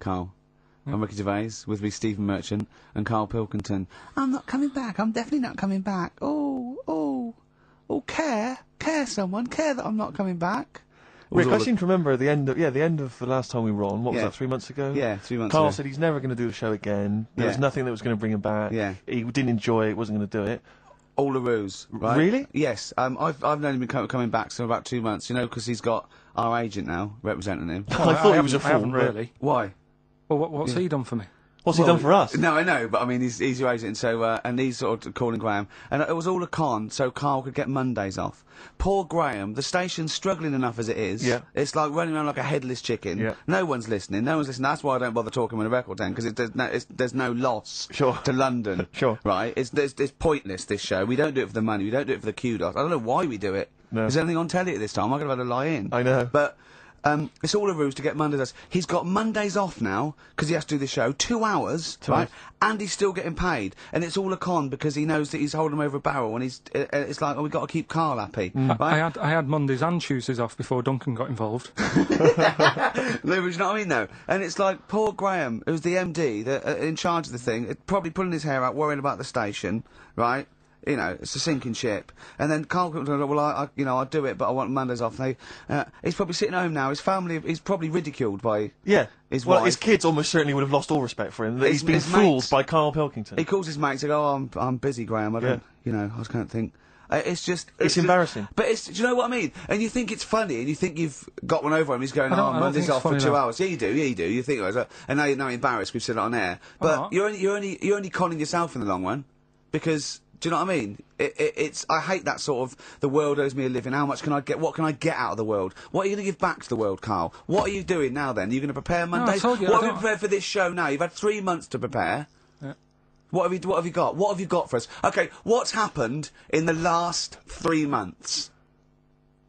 Karl. On Ricky Gervais, with me, Stephen Merchant, and Karl Pilkington. I'm not coming back. I'm definitely not coming back. Oh, care someone, care that I'm not coming back. Rick, I seem to remember the end of the last time we were on. What was that, 3 months ago? Yeah, 3 months Karl ago. said he's never going to do the show again. There was nothing that was going to bring him back. Yeah. He didn't enjoy it, wasn't going to do it. All a ruse, right? Really? Yes. I've known him coming back for about 2 months, you know, because he's got our agent now representing him. Well, I thought he was a fool. I haven't really. Why? Well, what's he done for me? What's he done for us? No, I know, but I mean, he's your agent, so, and he's sort of calling Graham. And it was all a con, so Karl could get Mondays off. Poor Graham, the station's struggling enough as it is. Yeah. It's like running around like a headless chicken. Yeah. No one's listening. That's why I don't bother talking on a record then, because there's no loss to London. Sure. Right? It's pointless, this show. We don't do it for the money, we don't do it for the kudos. I don't know why we do it. No. Is there anything on telly at this time? I could have had a lie in. I know. But, it's all a ruse to get Mondays off. He's got Mondays off now, because he has to do the show, 2 hours, right? And he's still getting paid. And it's all a con, because he knows that he's holding him over a barrel, and it's like, oh, we've got to keep Karl happy. Right? I had Mondays and Tuesdays off before Duncan got involved. No, but you know what I mean, though? And it's like, poor Graham, who's the MD, in charge of the thing, probably pulling his hair out, worrying about the station, right? You know, it's a sinking ship. And then Karl comes well, I'll do it, but I want Mondays off. He's probably sitting home now. His family, he's probably ridiculed by his wife. His kids almost certainly would have lost all respect for him. That he's been fooled by Karl Pilkington. He calls his mates and goes, oh, I'm busy, Graham. I don't, I just can't think. It's just... It's embarrassing. But do you know what I mean? And you think it's funny, and you think you've got one over him. He's going, Monday's off for 2 hours. Yeah, you do. You think, and now you're embarrassed. We've said it on air. But you're only conning yourself in the long run, because... Do you know what I mean? I hate that sort of, the world owes me a living, how much can I get, what can I get out of the world? What are you going to give back to the world, Karl? What are you doing now then? Are you going to prepare Mondays? No, I told you, what have you prepared for this show now? You've had 3 months to prepare. Yeah. What have you got? What have you got for us? Okay, what's happened in the last 3 months?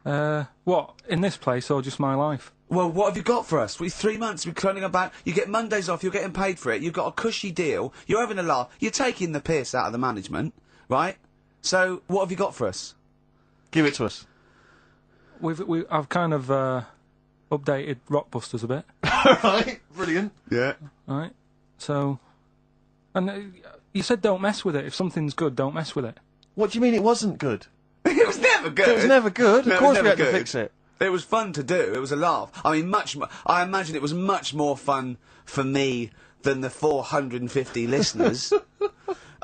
What? In this place or just my life? Well, what have you got for us? 3 months, we're turning about. You get Mondays off, you're getting paid for it, you've got a cushy deal, you're having a laugh, you're taking the piss out of the management. Right? So, what have you got for us? Give it to us. I've kind of updated Rockbusters a bit. Right, brilliant. Yeah. Right. So, and you said don't mess with it. If something's good, don't mess with it. What do you mean it wasn't good? It was never good. It was never good. No, of course we had good. to fix it. It was fun to do. It was a laugh. I mean, I imagine it was much more fun for me than the 450 listeners.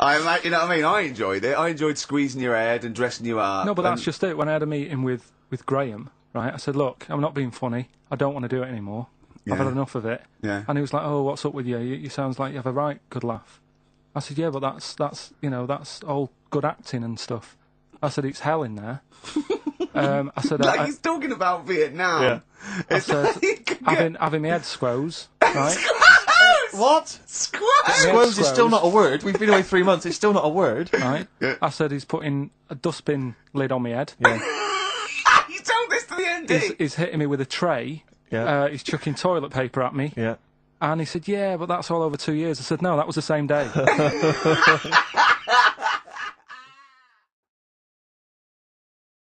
You know what I mean? I enjoyed it. I enjoyed squeezing your head and dressing you up. No, but that's just it. When I had a meeting with Graham, right, I said, look, I'm not being funny. I don't want to do it anymore. I've had enough of it. Yeah. And he was like, oh, what's up with you? You sounds like you have a right good laugh. I said, yeah, but that's all good acting and stuff. I said, it's hell in there. I said, like he's talking about Vietnam. Yeah. I said, having my head squoze, right? What? Squoze is still not a word. We've been away 3 months. It's still not a word. Right. Yeah. I said he's putting a dustbin lid on my head. Yeah. You told this to the MD. He's hitting me with a tray. Yeah. He's chucking toilet paper at me. Yeah. And he said, yeah, but that's all over 2 years. I said, no, that was the same day.